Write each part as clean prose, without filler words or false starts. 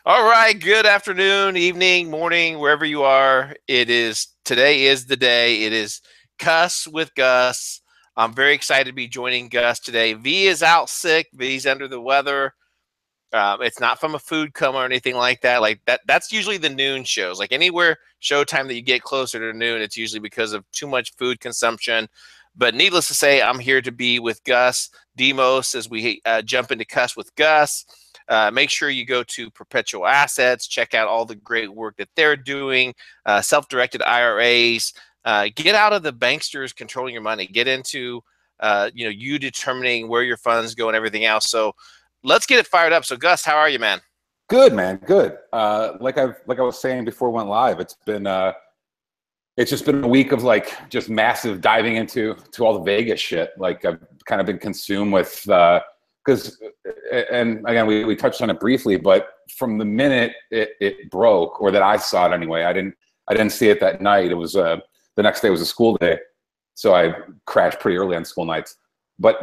All right, good afternoon, evening, morning, wherever you are. Today is the day. It is Cuss with Gus. I'm very excited to be joining Gus today. V is out sick. V's under the weather. It's not from a food coma or anything like that. That's usually the noon shows. Like anywhere showtime that you get closer to noon, it's usually because of too much food consumption. But needless to say, I'm here to be with Gus Demos as we jump into Cuss with Gus. Make sure you go to Perpetual Assets, check out all the great work that they're doing, self-directed IRAs. Get out of the banksters controlling your money. Get into you determining where your funds go and everything else. So let's get it fired up. So Gus, how are you, man? Good, man. Good. Like I was saying before we went live, it's just been a week of just massive diving into all the Vegas shit. Like I've kind of been consumed with because and again we touched on it briefly, but from the minute it broke, or that I saw it anyway, I didn't see it that night. It was the next day was a school day, so I crashed pretty early on school nights. But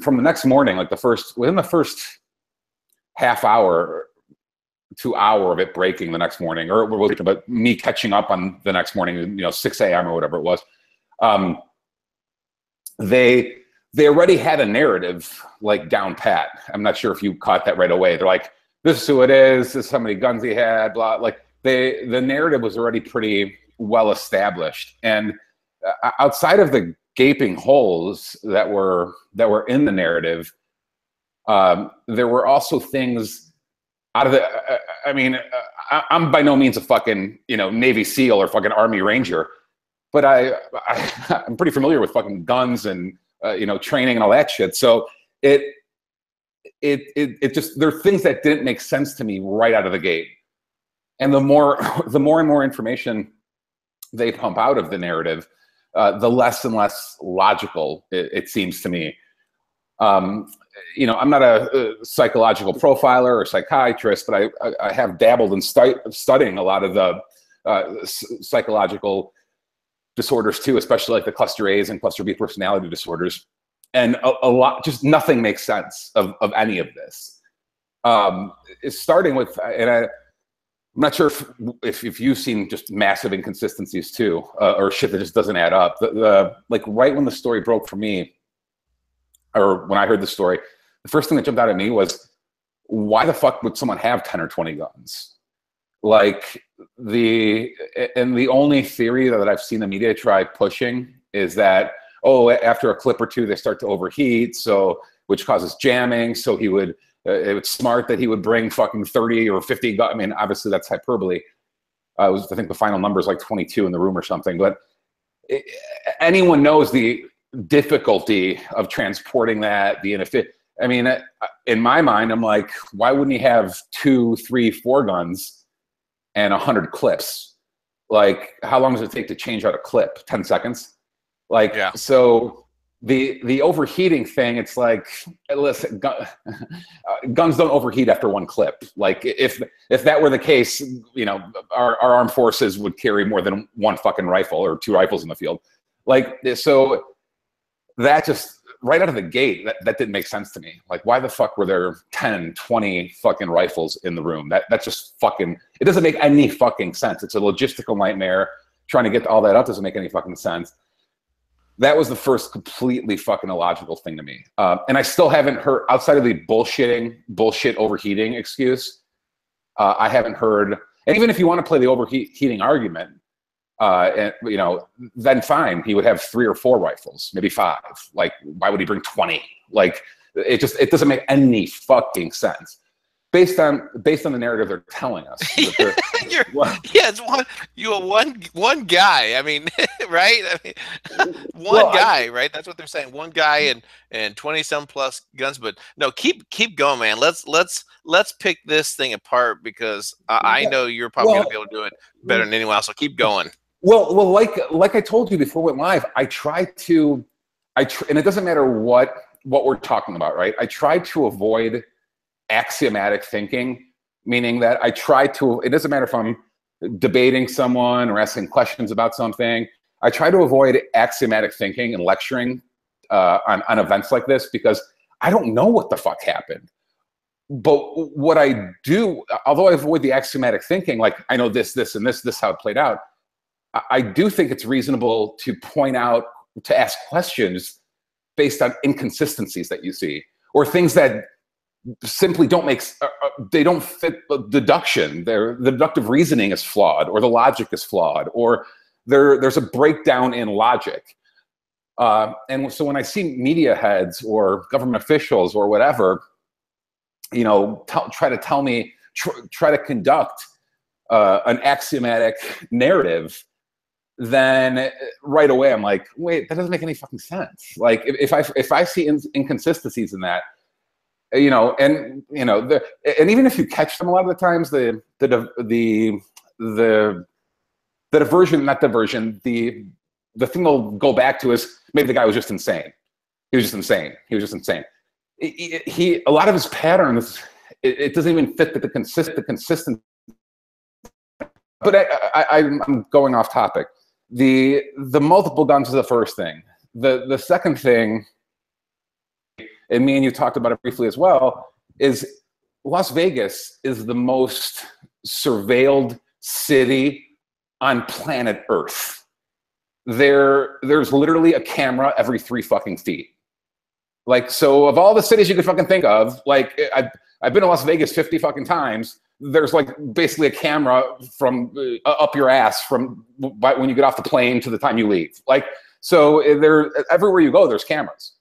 from the next morning, within the first half hour to hour of it breaking the next morning, but me catching up on the next morning, 6 a.m. or whatever it was, they already had a narrative down pat. I'm not sure if you caught that right away. They're like, this is who it is. This is how many guns he had. Blah. The narrative was already pretty well established, and outside of the gaping holes that were in the narrative, there were also things out of the. I'm by no means a fucking Navy SEAL or fucking Army Ranger, but I'm pretty familiar with fucking guns and training and all that shit. So it just, there are things that didn't make sense to me right out of the gate, and the more and more information they pump out of the narrative, the less and less logical it seems to me. I'm not a psychological profiler or psychiatrist, but I have dabbled in studying a lot of the psychological disorders too, especially like the cluster A's and cluster B personality disorders. And a lot, just nothing makes sense of any of this. It's starting with, and I'm not sure if you've seen just massive inconsistencies too, or shit that just doesn't add up. Like right when the story broke for me, or when I heard the story, the first thing that jumped out at me was, why the fuck would someone have 10 or 20 guns? The only theory that I've seen the media try pushing is that, after a clip or two, they start to overheat, which causes jamming. So it's smart that he would bring fucking 30 or 50 guns. I mean, obviously that's hyperbole. I think the final number is like 22 in the room or something, but anyone knows the difficulty of transporting that, I mean, in my mind, I'm like, why wouldn't he have 2, 3, 4 guns and 100 clips? Like, how long does it take to change out a clip? 10 seconds? Yeah. So the overheating thing, it's like, listen, guns don't overheat after one clip. Like, if that were the case, our armed forces would carry more than one fucking rifle or 2 rifles in the field. So that just, right out of the gate, that didn't make sense to me. Like, why the fuck were there 10, 20 fucking rifles in the room? That's just fucking, it doesn't make any fucking sense. It's a logistical nightmare. Trying to get all that up doesn't make any fucking sense. That was the first completely fucking illogical thing to me. And I still haven't heard, outside of the bullshit overheating excuse, I haven't heard, and even if you want to play the overheating argument, then fine, he would have 3 or 4 rifles, maybe 5. Like, why would he bring 20? Like, it doesn't make any fucking sense based on the narrative they're telling us. It's one guy. I mean, right? I mean, guy, right? That's what they're saying. One guy and 20-some plus guns. But no, keep going, man. Let's pick this thing apart, because I know you're probably gonna be able to do it better than anyone else. So keep going. Well, like I told you before we went live, and it doesn't matter what we're talking about, right? I try to avoid axiomatic thinking, meaning that it doesn't matter if I'm debating someone or asking questions about something. I try to avoid axiomatic thinking and lecturing on events like this, because I don't know what the fuck happened. But what I do, although I avoid the axiomatic thinking, like I know this, this, and this how it played out, I do think it's reasonable to point out, to ask questions based on inconsistencies that you see, or things that simply don't make, they don't fit deduction. The deductive reasoning is flawed, or the logic is flawed, or there's a breakdown in logic. And so when I see media heads or government officials or whatever, you know, try to tell me, try to conduct an axiomatic narrative, then right away I'm like, wait, that doesn't make any fucking sense. Like if I see inconsistencies in that, you know, and you know, and even if you catch them, a lot of the times the diversion, not diversion, the thing they'll go back to is maybe the guy was just insane. He was just insane. He was just insane. A lot of his patterns, it doesn't even fit the consistent. But I'm going off topic. The multiple guns is the first thing. The second thing, and me and you talked about it briefly as well, is Las Vegas is the most surveilled city on planet Earth. There's literally a camera every 3 fucking feet. Like, so of all the cities you could fucking think of, like I've been to Las Vegas 50 fucking times. There's like basically a camera from up your ass from when you get off the plane to the time you leave. Like, so everywhere you go, there's cameras.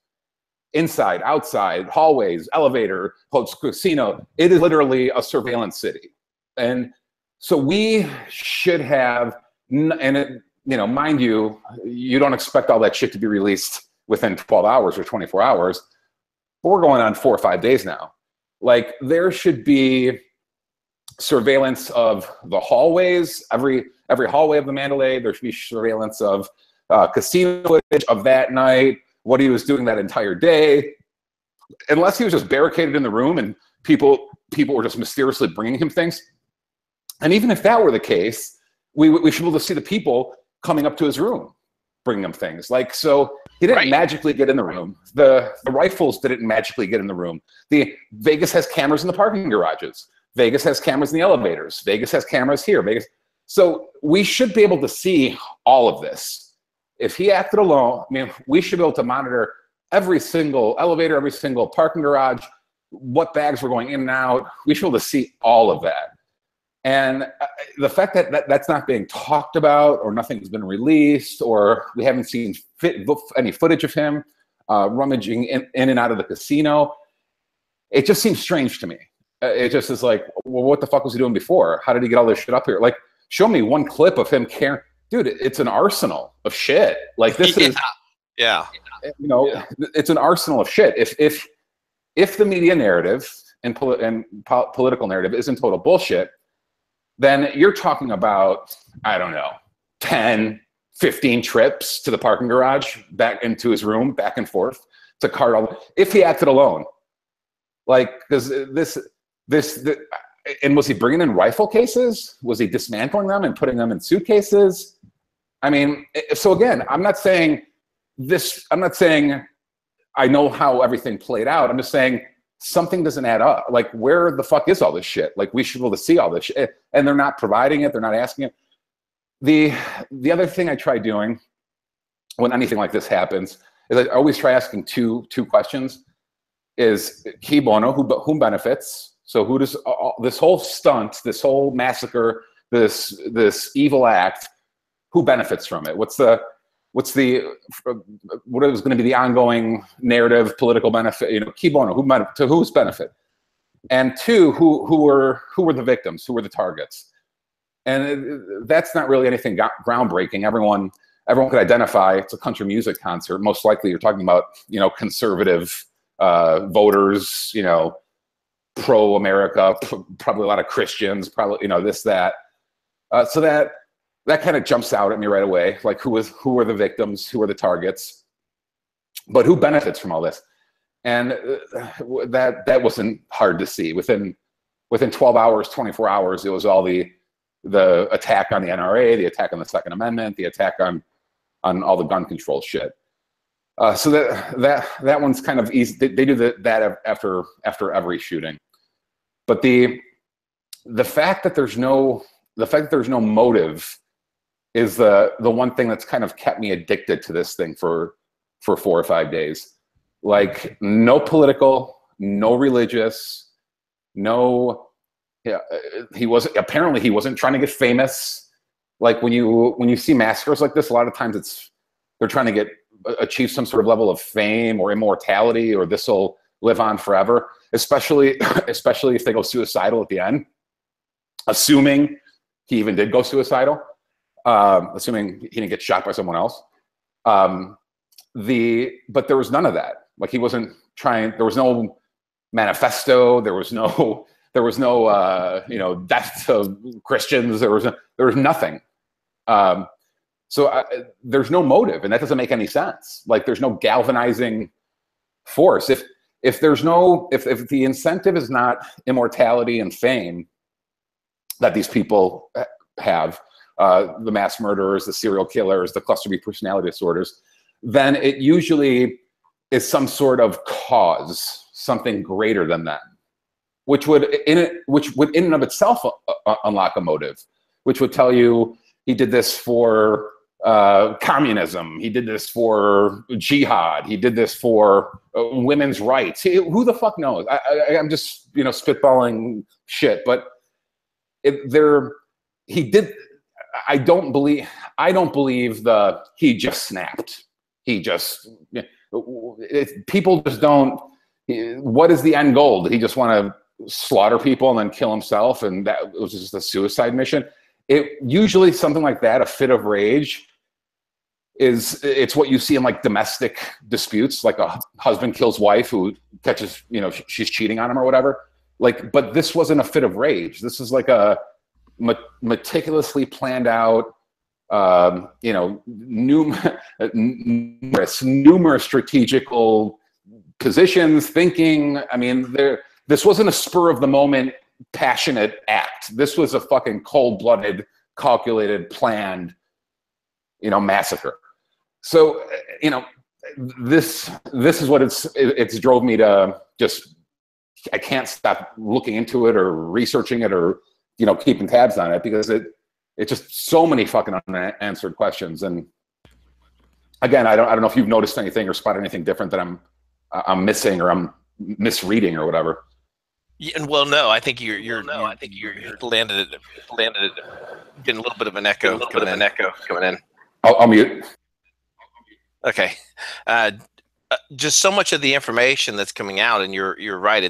Inside, outside, hallways, elevator, casino. It is literally a surveillance city. And so we should have, and it, you know, mind you, you don't expect all that shit to be released within 12 hours or 24 hours, but we're going on 4 or 5 days now. Like, there should be surveillance of the hallways, every hallway of the Mandalay. There should be surveillance of casino footage of that night, what he was doing that entire day. Unless he was just barricaded in the room and people were just mysteriously bringing him things. And even if that were the case, we should be able to see the people coming up to his room, bringing him things. Like, so he didn't magically get in the room. The rifles didn't magically get in the room. Vegas has cameras in the parking garages. Vegas has cameras in the elevators. Vegas has cameras here. So we should be able to see all of this. If he acted alone, I mean, we should be able to monitor every single elevator, every single parking garage, what bags were going in and out. We should be able to see all of that. And the fact that that's not being talked about, or nothing's been released, or we haven't seen any footage of him rummaging in and out of the casino, it just seems strange to me. It just is like, well, what the fuck was he doing before? How did he get all this shit up here? Like, show me one clip of him carrying. Dude, it's an arsenal of shit. Like, this is, you know, it's an arsenal of shit. If the media narrative and political narrative isn't total bullshit, then you're talking about, I don't know, 10, 15 trips to the parking garage, back into his room, back and forth to cart all. If he acted alone, like, because and was he bringing in rifle cases? Was he dismantling them and putting them in suitcases? I mean, so again, I'm not saying I know how everything played out. I'm just saying something doesn't add up. Like, where the fuck is all this shit? Like, we should be able to see all this shit. And they're not providing it. They're not asking it. The other thing I try doing when anything like this happens is I always try asking two questions. Is qui bono, whom benefits? So who does this whole stunt, this whole massacre, this evil act, who benefits from it? What is going to be the ongoing narrative, political benefit? You know, qui bono, to whose benefit? And two, who were the victims? Who were the targets? And that's not really anything groundbreaking. Everyone could identify. It's a country music concert. Most likely, you're talking about, you know, conservative voters. You know, pro-America, probably a lot of Christians. Probably, you know, this, that. So that kind of jumps out at me right away. Like, who were the victims? Who were the targets? But who benefits from all this? And that wasn't hard to see. Within 12 hours, 24 hours, it was all the attack on the NRA, the attack on the Second Amendment, the attack on all the gun control shit. So that one's kind of easy. They do that after every shooting. But the fact that there's no motive is the one thing that's kind of kept me addicted to this thing for 4 or 5 days. Like, no political, no religious, no. Yeah, he wasn't trying to get famous. Like, when you see massacres like this, a lot of times they're trying to achieve some sort of level of fame or immortality, or this will live on forever. Especially if they go suicidal at the end, assuming he even did go suicidal, assuming he didn't get shot by someone else. But there was none of that. Like, he wasn't trying. There was no manifesto. There was no death to Christians. There was nothing. So there's no motive, and that doesn't make any sense. Like, there's no galvanizing force. If the incentive is not immortality and fame that these people have, the mass murderers, the serial killers, the cluster B personality disorders, then it usually is some sort of cause, something greater than them, which would in and of itself unlock a motive, which would tell you he did this for communism, he did this for jihad, he did this for women's rights. Who the fuck knows? I'm just spitballing shit, but he did. I don't believe he just snapped. People just don't. What is the end goal? Did he just want to slaughter people and then kill himself, and that was just a suicide mission? Usually something like that, a fit of rage, it's what you see in like domestic disputes, like a husband kills wife who catches, she's cheating on him or whatever. Like, but this wasn't a fit of rage. This is like a meticulously planned out, numerous strategical positions, thinking. I mean, this wasn't a spur of the moment, passionate act. This was a fucking cold-blooded, calculated, planned, massacre. So, this is what it's drove me to just. I can't stop looking into it or researching it or keeping tabs on it, because it's just so many fucking unanswered questions. And again, I don't know if you've noticed anything or spotted anything different that I'm missing or I'm misreading or whatever. Yeah, well, no, I think you're landed it, getting a little bit of an echo coming in. I'll mute. Okay. Just so much of the information that's coming out, and you're right.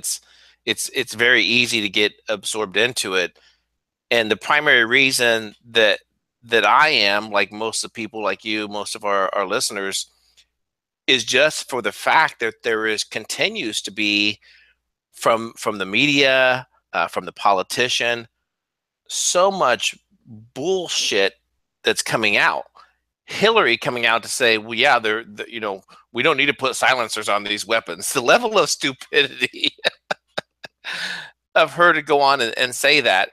It's very easy to get absorbed into it. And the primary reason that I am, like most of the people like you, most of our listeners, is just for the fact that continues to be from the media, from the politician, so much bullshit that's coming out. Hillary coming out to say, well, yeah, we don't need to put silencers on these weapons. The level of stupidity of her to go on and say that.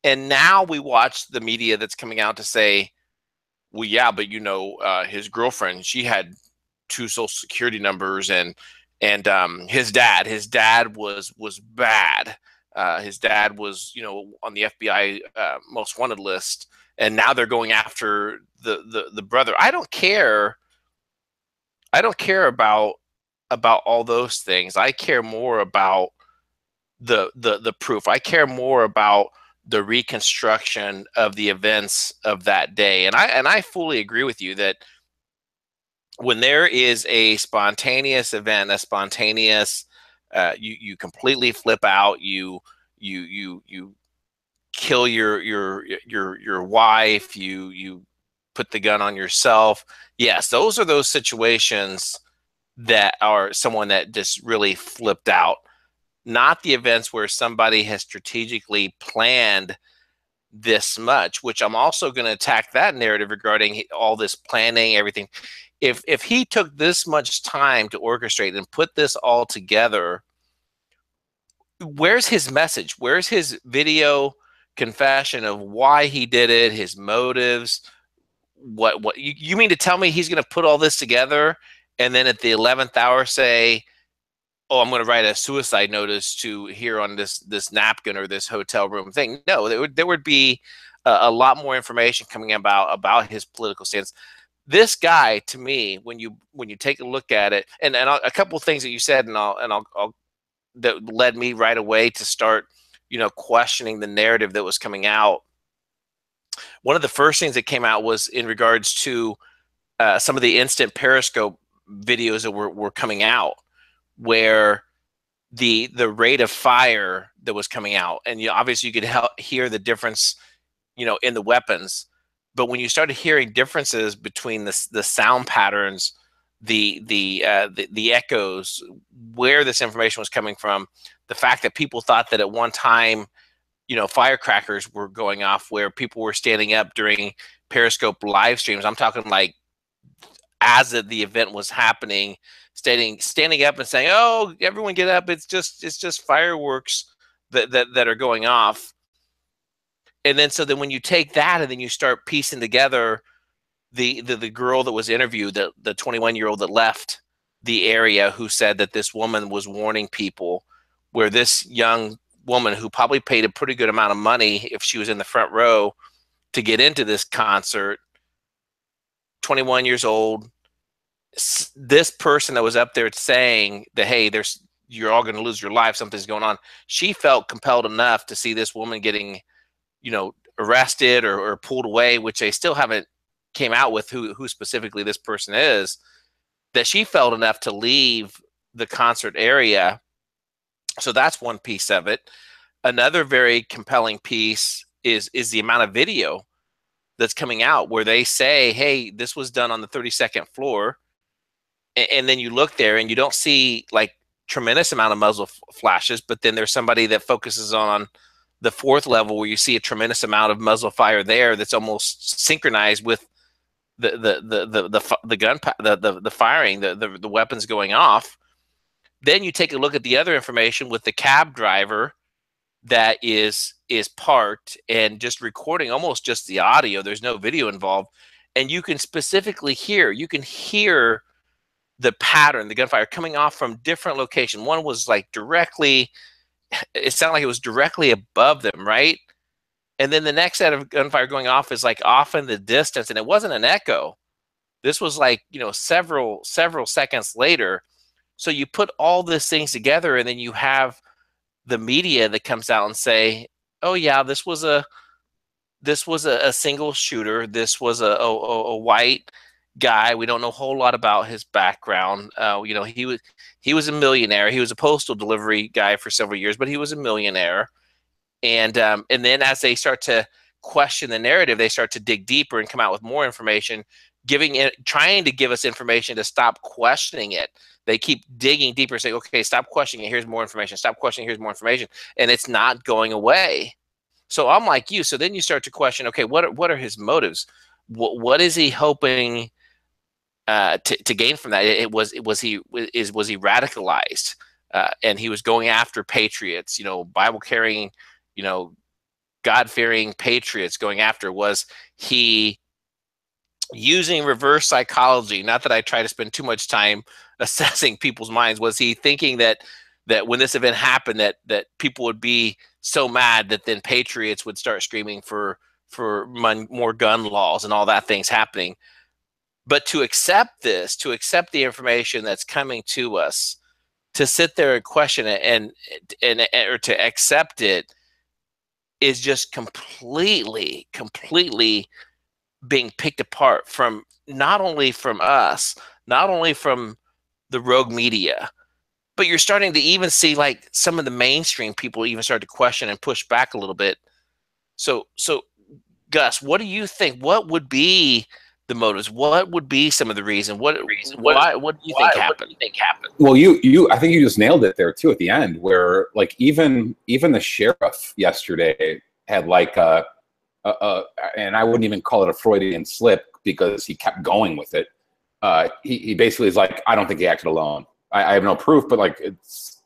And now we watch the media that's coming out to say, well, yeah, but his girlfriend, she had 2 social security numbers, and his dad was bad. His dad was, on the FBI most wanted list, and now they're going after the brother. I don't care about all those things. I care more about the proof. I care more about the reconstruction of the events of that day. And I fully agree with you that when there is a spontaneous event, you completely flip out, you kill your wife, you put the gun on yourself. Yes, those are those situations that are someone that just really flipped out. Not the events where somebody has strategically planned this much, which I'm also going to attack that narrative regarding all this planning, everything. If he took this much time to orchestrate and put this all together, where's his message? Where's his video confession of why he did it, his motives? What you mean to tell me he's going to put all this together and then at the 11th hour say, oh, I'm going to write a suicide notice to here on this napkin or this hotel room thing. No, there would be a lot more information coming about his political stance. This guy, to me, when you take a look at it, and a couple of things that you said, and I'll that led me right away to start, questioning the narrative that was coming out. One of the first things that came out was in regards to some of the instant Periscope videos that were coming out, where the rate of fire that was coming out, and obviously you could hear the difference, in the weapons. But when you started hearing differences between the sound patterns, the echoes, where this information was coming from, the fact that people thought that at one time, firecrackers were going off where people were standing up during Periscope live streams. I'm talking like as the event was happening, standing up and saying, "Oh, everyone get up! It's just fireworks that are going off." And then so then when you take that and then you start piecing together the girl that was interviewed, the 21-year-old that left the area, who said that this woman was warning people, where this young woman who probably paid a pretty good amount of money if she was in the front row to get into this concert, 21 years old, this person that was up there saying that, hey, you're all going to lose your life, something's going on. She felt compelled enough to see this woman getting, arrested or pulled away, which they still haven't came out with who specifically this person is, that she felt enough to leave the concert area. So that's one piece of it. Another very compelling piece is the amount of video that's coming out where they say, hey, this was done on the 32nd floor. And then you look there and you don't see like tremendous amount of muzzle flashes, but then there's somebody that focuses on the 4th level where you see a tremendous amount of muzzle fire there that's almost synchronized with the gun, the firing, the weapons going off. Then you take a look at the other information with the cab driver that is parked and just recording almost just the audio. There's no video involved, and you can specifically hear. You can hear the pattern, the gunfire coming off from different locations. One was like directly, it sounded like it was directly above them, right? And then the next set of gunfire going off is like off in the distance, and it wasn't an echo. This was like, several seconds later. So you put all these things together, and then you have the media that comes out and say, oh yeah, this was a single shooter. This was a white guy. We don't know a whole lot about his background. He was a millionaire. He was a postal delivery guy for several years, but he was a millionaire. And then as they start to question the narrative, they start to dig deeper and come out with more information, trying to give us information to stop questioning it. They keep digging deeper, saying, okay, stop questioning it. Here's more information. Stop questioning. Here's more information. And it's not going away. So I'm like you. So then you start to question, okay, what are his motives? What is he hoping to gain from that? Was he radicalized? And he was going after patriots, Bible carrying, God-fearing patriots going after. Was he using reverse psychology? Not that I try to spend too much time assessing people's minds. Was he thinking that when this event happened, that people would be so mad that then patriots would start screaming for more gun laws and all that things happening? But to accept this, to accept the information that's coming to us, to sit there and question it and or to accept it, is just completely being picked apart from not only from us, not only from the rogue media, but you're starting to even see like some of the mainstream people even start to question and push back a little bit. So Gus, what do you think? What would be the motives? What would be some of the reason? What do you think happened? Well, I think you just nailed it there too at the end, where like even the sheriff yesterday had like and I wouldn't even call it a Freudian slip because he kept going with it. He basically is like, I don't think he acted alone. I have no proof, but like it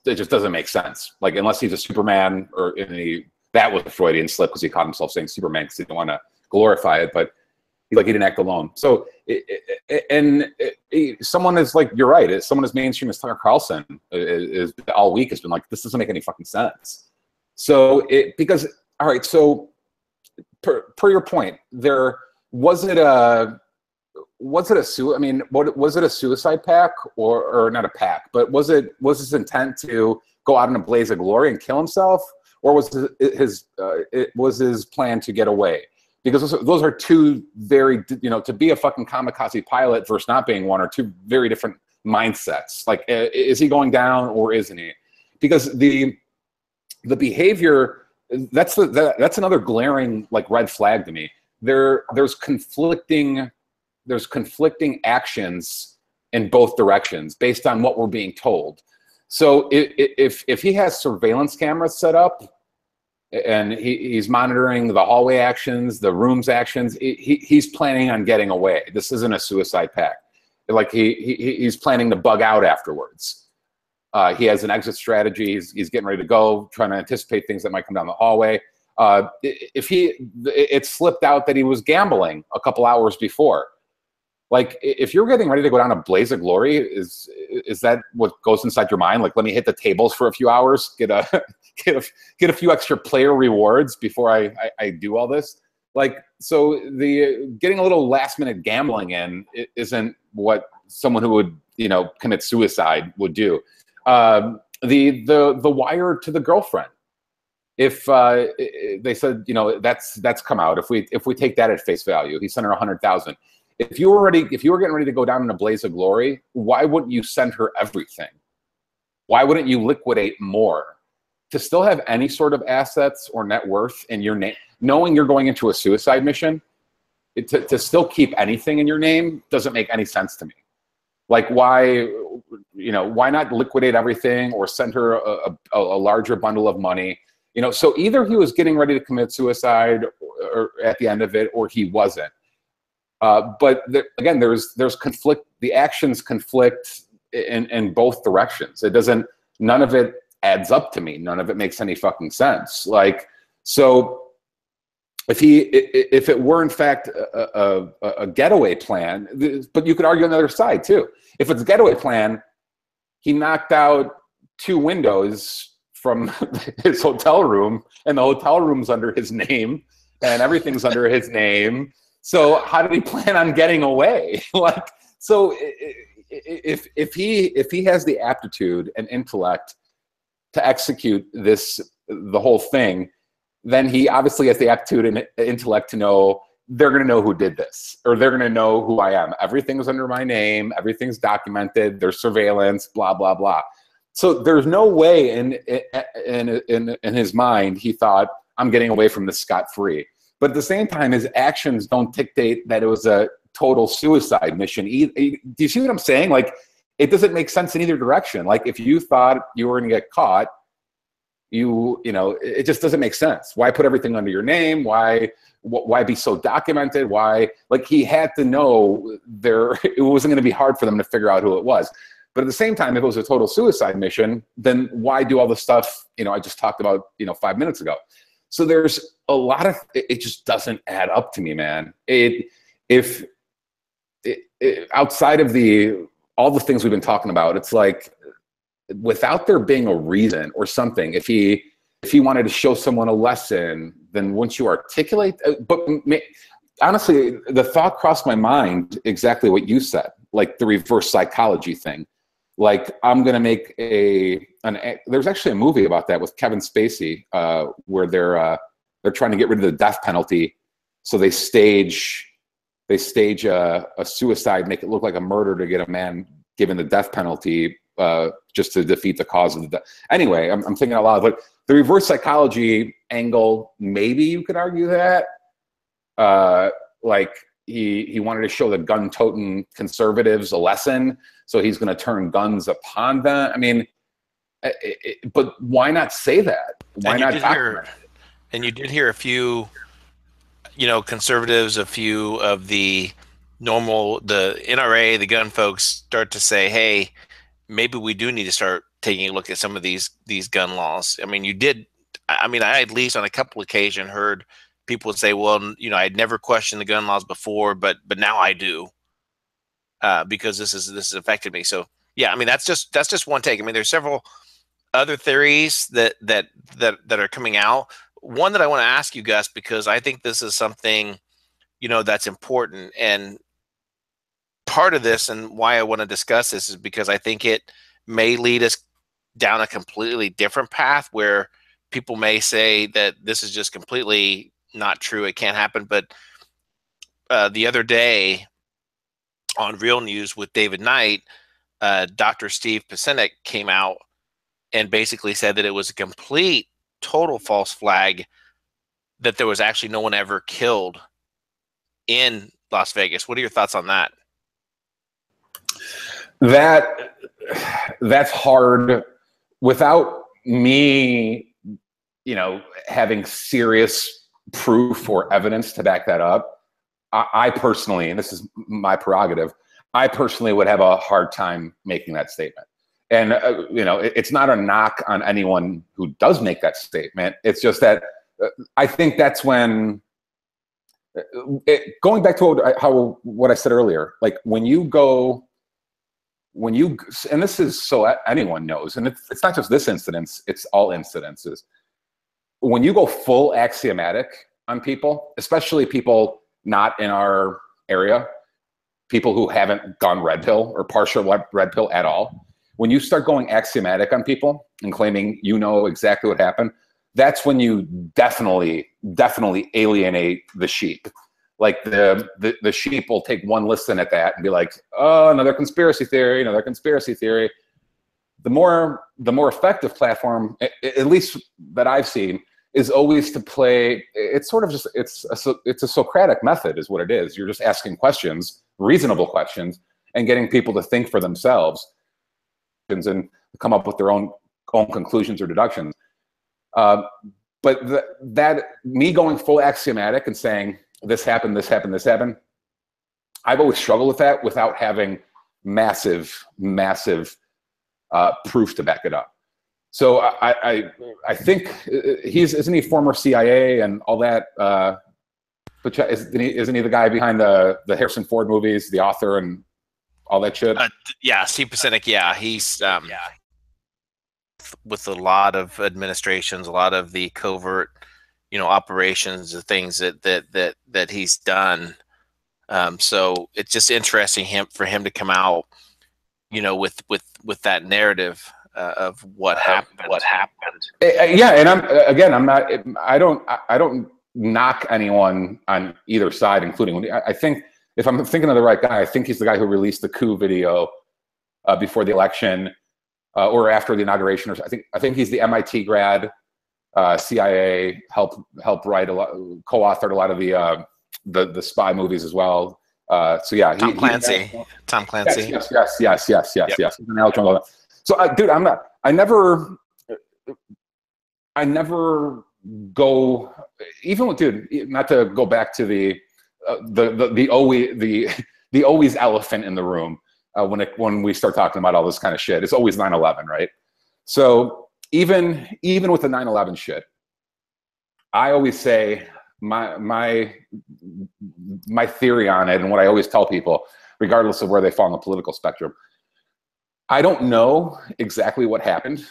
just doesn't make sense. Like unless he's a Superman, that was a Freudian slip because he caught himself saying Superman because he didn't want to glorify it. But He's like, he didn't act alone. So, someone is like, you're right. Someone as mainstream as Tucker Carlson is all week has been like, this doesn't make any fucking sense. So because, all right, so per your point, was it a suicide pact or not a pact, but was his intent to go out in a blaze of glory and kill himself, or was his plan to get away? Because those are two very, to be a fucking kamikaze pilot versus not being one are two very different mindsets. Like, is he going down or isn't he? Because the behavior, that's another glaring like red flag to me. There's conflicting actions in both directions based on what we're being told. So if he has surveillance cameras set up and he's monitoring the hallway actions, the room's actions, he's planning on getting away. This isn't a suicide pact. Like he's planning to bug out afterwards. He has an exit strategy. He's getting ready to go, trying to anticipate things that might come down the hallway. It slipped out that he was gambling a couple hours before. Like, if you're getting ready to go down a blaze of glory, is that what goes inside your mind? Like, let me hit the tables for a few hours, get a few extra player rewards before I do all this. Like, so the getting a little last minute gambling in isn't what someone who would commit suicide would do. The wire to the girlfriend. If they said that's come out. If we take that at face value, he sent her 100,000. If you were getting ready to go down in a blaze of glory, why wouldn't you send her everything? Why wouldn't you liquidate more to still have any sort of assets or net worth in your name, knowing you're going into a suicide mission? To still keep anything in your name doesn't make any sense to me. Like, why not liquidate everything or send her a larger bundle of money? So either he was getting ready to commit suicide or at the end of it, or he wasn't. But again, there's conflict. The actions conflict in both directions. None of it adds up to me. None of it makes any fucking sense. Like, so if it were in fact a getaway plan, but you could argue on the other side too. If it's a getaway plan, he knocked out 2 windows from his hotel room, and the hotel room's under his name, and everything's under his name. So how did he plan on getting away? Like, so if he has the aptitude and intellect to execute the whole thing, then he obviously has the aptitude and intellect to know they're going to know who did this, or they're going to know who I am. Everything's under my name. Everything's documented. There's surveillance, blah, blah, blah. So there's no way in his mind he thought, I'm getting away from this scot-free. But at the same time, his actions don't dictate that it was a total suicide mission. Do you see what I'm saying? Like, it doesn't make sense in either direction. Like, if you thought you were going to get caught, it just doesn't make sense. Why put everything under your name? Why be so documented? Why, like, he had to know it wasn't going to be hard for them to figure out who it was. But at the same time, if it was a total suicide mission, then why do all the stuff, I just talked about, 5 minutes ago? So there's a lot of, it just doesn't add up to me, man. Outside of all the things we've been talking about, it's like, without there being a reason or something, if he wanted to show someone a lesson, then once you articulate, but honestly, the thought crossed my mind exactly what you said, like the reverse psychology thing. Like, I'm going to make there's actually a movie about that with Kevin Spacey, where they're trying to get rid of the death penalty. So they stage a suicide, make it look like a murder to get a man given the death penalty, just to defeat the cause of the death. Anyway, I'm thinking out loud, but the reverse psychology angle, maybe you could argue that, like, he wanted to show the gun-toting conservatives a lesson, so he's going to turn guns upon them. I mean, but why not say that? Why not document it? And you did hear a few, conservatives, a few of the NRA, the gun folks, start to say, hey, maybe we do need to start taking a look at some of these gun laws. I mean, I at least on a couple occasions heard people would say, well, you know, I'd never questioned the gun laws before, but now I do, because this has affected me. So yeah, I mean, that's just one take. I mean, there's several other theories that are coming out. One that I want to ask you, Gus, because I think this is something, you know, that's important. And part of this and why I want to discuss this is because I think it may lead us down a completely different path where people may say that this is just completely not true. It can't happen. But the other day on Real News with David Knight, Dr. Steve Pasenik came out and basically said that it was a complete, total false flag, that there was actually no one ever killed in Las Vegas. What are your thoughts on that? That's hard without me, you know, having serious proof or evidence to back that up. I personally, and this is my prerogative, I personally would have a hard time making that statement. And, you know, it's not a knock on anyone who does make that statement. It's just that I think that's when, going back to what I said earlier, like when you, and this is so anyone knows, and it's not just this incident, it's all incidences. When you go full axiomatic on people, especially people not in our area, people who haven't gone red pill or partial red pill at all, when you start going axiomatic on people and claiming you know exactly what happened, that's when you definitely alienate the sheep. Like the sheep will take one listen at that and be like, oh, another conspiracy theory, another conspiracy theory. The more effective platform, at least that I've seen, is always to play. It's sort of just it's a Socratic method, is what it is. You're just asking questions, reasonable questions, and getting people to think for themselves and come up with their own conclusions or deductions. But that me going full axiomatic and saying this happened, this happened, this happened, I've always struggled with that without having massive proof to back it up. So I think isn't he former CIA and all that? But isn't he the guy behind the Harrison Ford movies, the author and all that shit? Yeah, Steve Pasenik. Yeah, he's with a lot of administrations, a lot of the covert, you know, operations, the things that he's done. So it's just interesting for him to come out, you know, with that narrative of what happened. Yeah, and I don't knock anyone on either side, including I think if I'm thinking of the right guy, I think he's the guy who released the coup video before the election or after the inauguration. Or I think he's the MIT grad, CIA helped write a lot, co-authored a lot of the spy movies as well. So yeah, Tom Clancy. Yes. So, dude, I never go, even with, dude, not to go back to the always elephant in the room when we start talking about all this kind of shit. It's always 9/11, right? So even with the 9/11 shit, I always say my theory on it, and what I always tell people, regardless of where they fall on the political spectrum, I don't know exactly what happened.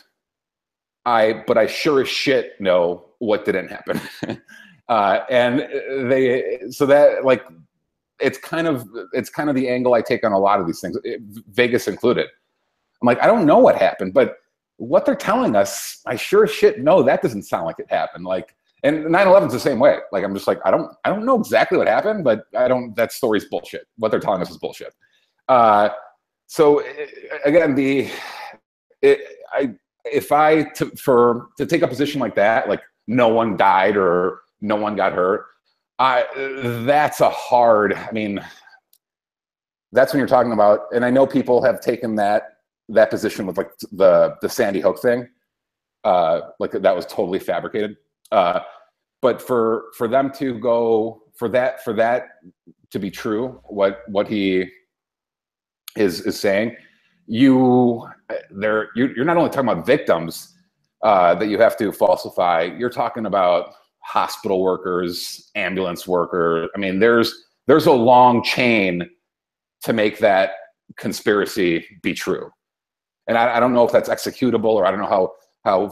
But I sure as shit know what didn't happen. So that, like, it's kind of the angle I take on a lot of these things, Vegas included. I'm like, I don't know what happened, but what they're telling us, I sure as shit know that doesn't sound like it happened. Like, and 9/11's the same way. Like, I'm just like, I don't know exactly what happened, but that story's bullshit. What they're telling us is bullshit. So again, to take a position like that, like no one died or no one got hurt, that's a hard. I mean, that's when you're talking about, and I know people have taken that position with like the Sandy Hook thing, like that was totally fabricated. But for them to go for that to be true, what he is saying, you're not only talking about victims that you have to falsify. You're talking about hospital workers, ambulance workers. I mean, there's a long chain to make that conspiracy be true. And I don't know if that's executable, or I don't know how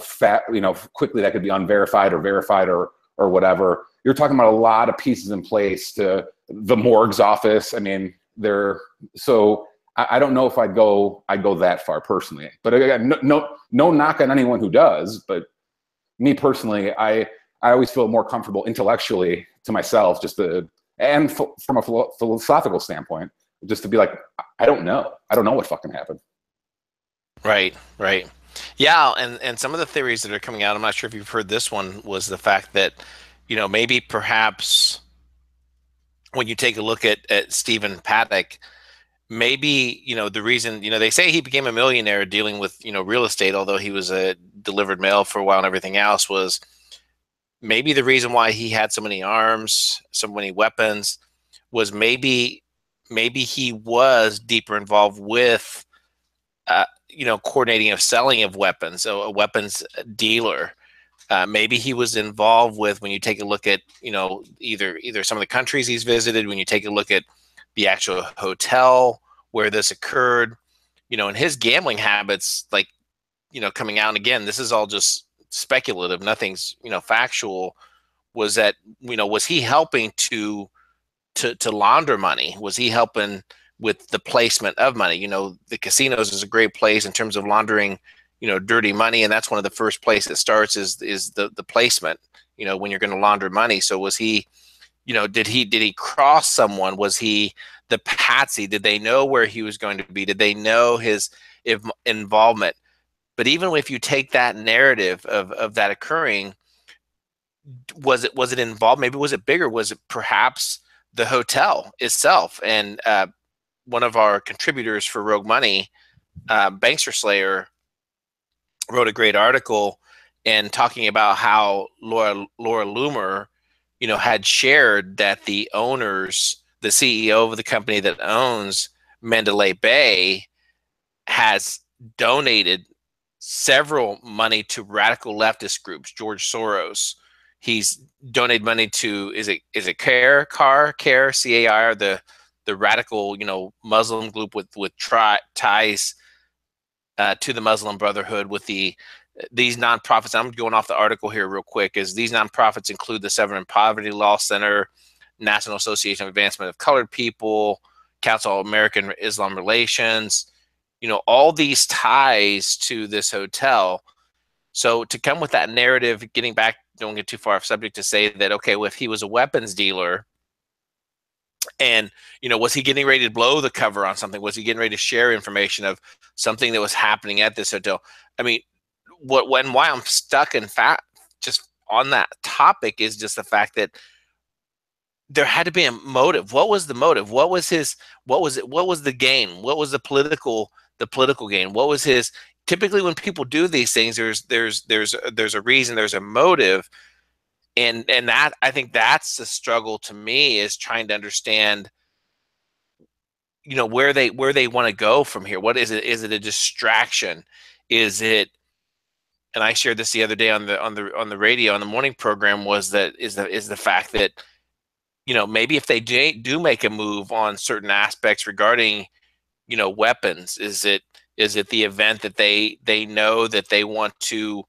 quickly that could be unverified or verified or whatever. You're talking about a lot of pieces in place to the morgue's office. I mean, so I don't know if I'd go that far personally. But again, no knock on anyone who does. But me personally, I always feel more comfortable intellectually to myself, and from a philosophical standpoint, just to be like, I don't know what fucking happened. Right. Yeah, and some of the theories that are coming out, I'm not sure if you've heard this one, was the fact that, maybe perhaps when you take a look at Stephen Paddock, maybe, the reason, they say he became a millionaire dealing with, real estate, although he was a delivered mail for a while and everything else, was maybe the reason why he had so many arms, so many weapons, was maybe he was deeper involved with, coordinating of selling of weapons, so a weapons dealer. Maybe he was involved with, when you take a look at, either some of the countries he's visited, when you take a look at the actual hotel where this occurred, and his gambling habits, like, coming out, and again, this is all just speculative, nothing's, factual, was that, was he helping to launder money? Was he helping with the placement of money? The casinos is a great place in terms of laundering, dirty money. And that's one of the first places it starts is the placement, when you're going to launder money. So was he, did he cross someone? Was he the patsy? Did they know where he was going to be? Did they know his involvement? But even if you take that narrative of that occurring, was it involved? Maybe was it bigger? Was it perhaps the hotel itself? And one of our contributors for Rogue Money, Bankster Slayer, wrote a great article and talking about how Laura Loomer, had shared that the CEO of the company that owns Mandalay Bay, has donated several money to radical leftist groups. George Soros, he's donated money to, is it CAIR, CAIR, the radical, Muslim group with ties to the Muslim Brotherhood, with these nonprofits. I'm going off the article here real quick. Is these nonprofits include the Severing Poverty Law Center, National Association of Advancement of Colored People, Council of American Islam Relations, all these ties to this hotel. So to come with that narrative, getting back, don't get too far off subject, to say that, okay, well, if he was a weapons dealer, and, was he getting ready to blow the cover on something? Was he getting ready to share information of something that was happening at this hotel? I mean, why I'm stuck in fact just on that topic is just the fact that there had to be a motive. What was the motive? What was the gain? What was the political gain? What was his? Typically when people do these things, there's a reason, there's a motive. And that, I think that's the struggle to me, is trying to understand, where they want to go from here. What is it? Is it a distraction? Is it? And I shared this the other day on the radio, on the morning program, is the fact that, maybe if they do make a move on certain aspects regarding, weapons, is it the event that they know that they want to,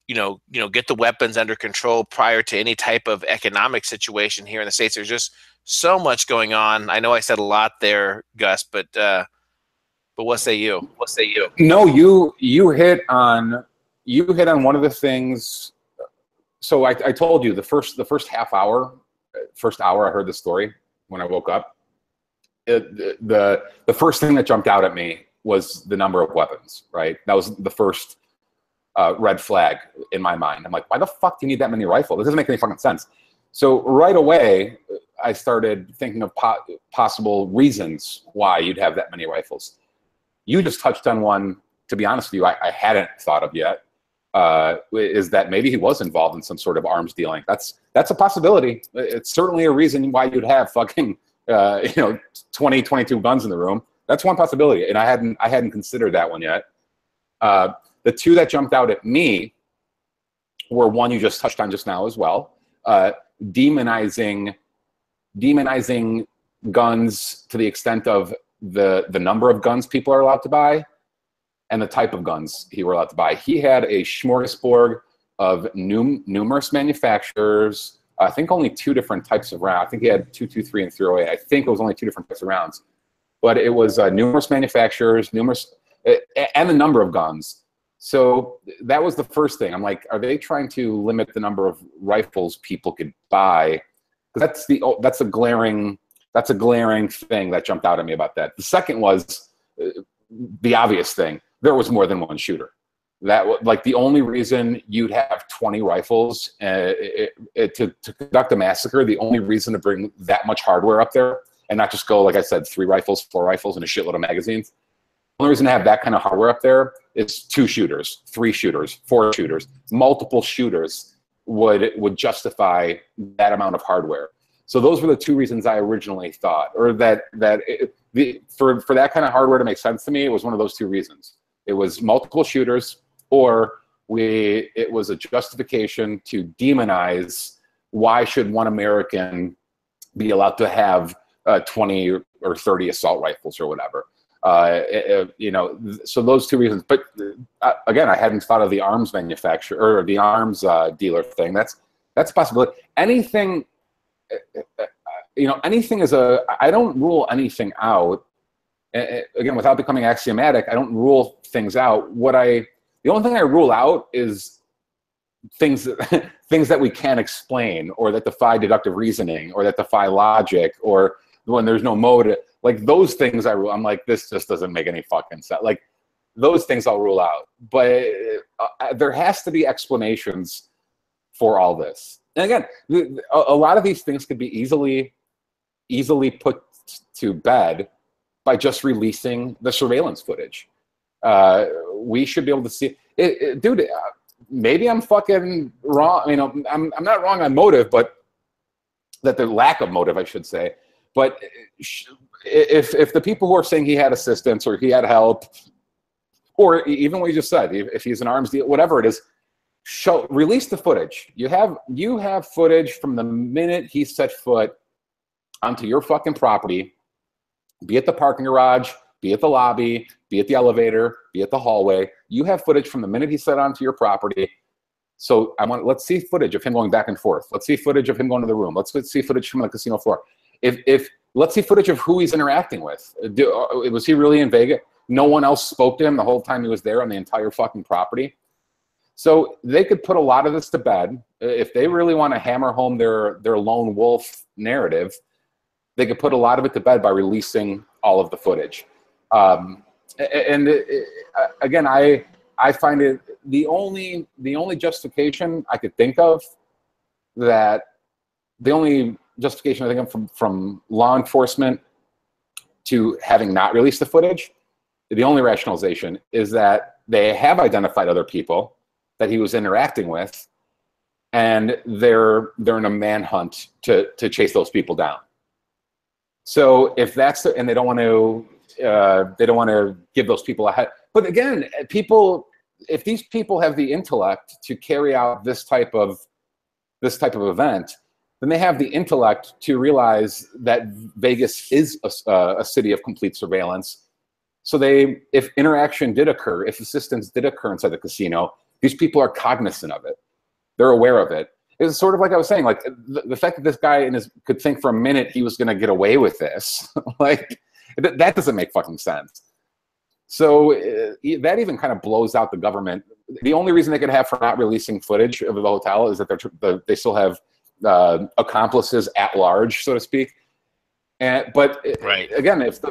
get the weapons under control prior to any type of economic situation here in the States? There's just so much going on. I know I said a lot there, Gus, but what say you? No, you hit on one of the things. So I told you the first hour I heard the story when I woke up. The first thing that jumped out at me was the number of weapons. Right, that was the first red flag in my mind. I'm like, why the fuck do you need that many rifles? This doesn't make any fucking sense. So right away, I started thinking of possible reasons why you'd have that many rifles. You just touched on one, to be honest with you, I hadn't thought of yet, is that maybe he was involved in some sort of arms dealing. That's a possibility. It's certainly a reason why you'd have fucking 20, 22 guns in the room. That's one possibility, and I hadn't considered that one yet. The two that jumped out at me were one you just touched on just now as well, demonizing guns to the extent of the number of guns people are allowed to buy and the type of guns he were allowed to buy. He had a smorgasbord of numerous manufacturers. I think only 2 different types of rounds. I think he had 223 and 308. I think it was only 2 different types of rounds, but it was numerous manufacturers, and the number of guns. So that was the first thing. I'm like, are they trying to limit the number of rifles people could buy? Because that's a glaring thing that jumped out at me about that. The second was the obvious thing. There was more than one shooter. That, like, the only reason you'd have 20 rifles to conduct a massacre, the only reason to bring that much hardware up there and not just go, like I said, 3 rifles, 4 rifles, and a shitload of magazines. The only reason to have that kind of hardware up there is 2 shooters, 3 shooters, 4 shooters, multiple shooters would justify that amount of hardware. So those were the 2 reasons I originally thought, or for that kind of hardware to make sense to me, it was one of those 2 reasons. It was multiple shooters, or it was a justification to demonize why should one American be allowed to have 20 or 30 assault rifles or whatever. So those 2 reasons. But again, I hadn't thought of the arms manufacturer or the arms dealer thing. That's a possibility. Anything, anything is I don't rule anything out. Again, without becoming axiomatic, I don't rule things out. The only thing I rule out is things that we can't explain, or that defy deductive reasoning, or that defy logic, or when there's no motive. Like, those things I rule. I'm like, this just doesn't make any fucking sense. Like, those things I'll rule out. But there has to be explanations for all this. And again, a lot of these things could be easily put to bed by just releasing the surveillance footage. We should be able to see it, dude. Maybe I'm fucking wrong. I'm not wrong on motive, but that the lack of motive, I should say. But if the people who are saying he had assistance or he had help, or even what you just said, if he's an arms deal, whatever it is, release the footage. You have footage from the minute he set foot onto your fucking property. Be it the parking garage, be it the lobby, be it the elevator, be it the hallway. You have footage from the minute he set onto your property. So let's see footage of him going back and forth. Let's see footage of him going to the room. Let's see footage from the casino floor. Let's see footage of who he's interacting with. Was he really in Vegas? No one else spoke to him the whole time he was there on the entire fucking property. So they could put a lot of this to bed. If they really want to hammer home their lone wolf narrative, they could put a lot of it to bed by releasing all of the footage. Again, I find it the only justification I could think of from law enforcement to having not released the footage, the only rationalization is that they have identified other people that he was interacting with, and they're in a manhunt to chase those people down. So if that's and they don't want to give those people a head. But again, if these people have the intellect to carry out this type of event, then they have the intellect to realize that Vegas is a city of complete surveillance. So if interaction did occur, if assistance did occur inside the casino, these people are cognizant of it. They're aware of it. It's sort of like I was saying, like the fact that this guy could think for a minute he was going to get away with this, like that doesn't make fucking sense. So that even kind of blows out the government. The only reason they could have for not releasing footage of the hotel is that they still have accomplices at large, so to speak. But right. Again, if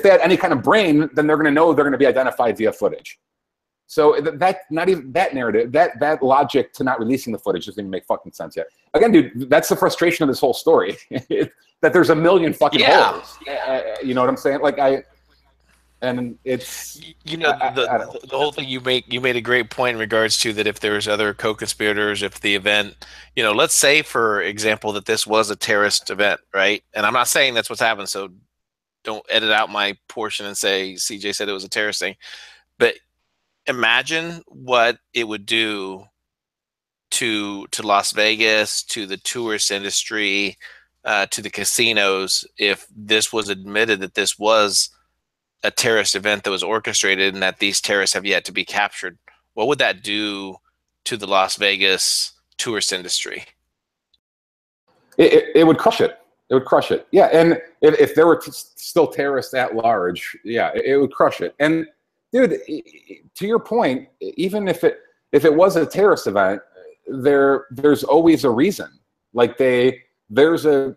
they had any kind of brain, then they're going to know they're going to be identified via footage. So not even that narrative, that logic to not releasing the footage doesn't even make fucking sense yet. Again, dude, that's the frustration of this whole story, that there's a million fucking holes. You know what I'm saying? And it's the whole thing you made a great point in regards to that if there's other co-conspirators, if the event, let's say for example that this was a terrorist event, right? And I'm not saying that's what's happened, so don't edit out my portion and say CJ said it was a terrorist thing, but imagine what it would do to Las Vegas, to the tourist industry, to the casinos, if this was admitted that this was a terrorist event that was orchestrated and that these terrorists have yet to be captured? What would that do to the Las Vegas tourist industry? It would crush it. It would crush it. Yeah, and if there were still terrorists at large, yeah, it would crush it. And dude, to your point, even if it was a terrorist event, there's always a reason. Like there's a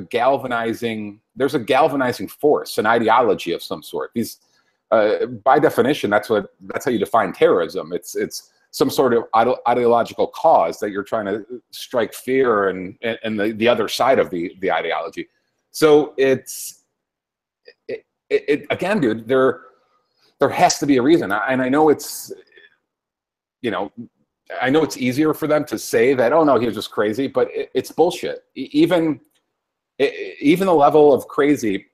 galvanizing force, an ideology of some sort. These, by definition, that's how you define terrorism. It's some sort of ideological cause that you're trying to strike fear and the other side of the ideology. So again, dude, there has to be a reason. And I know it's, I know it's easier for them to say that, oh no, he was just crazy, but it's bullshit. Even the level of crazy,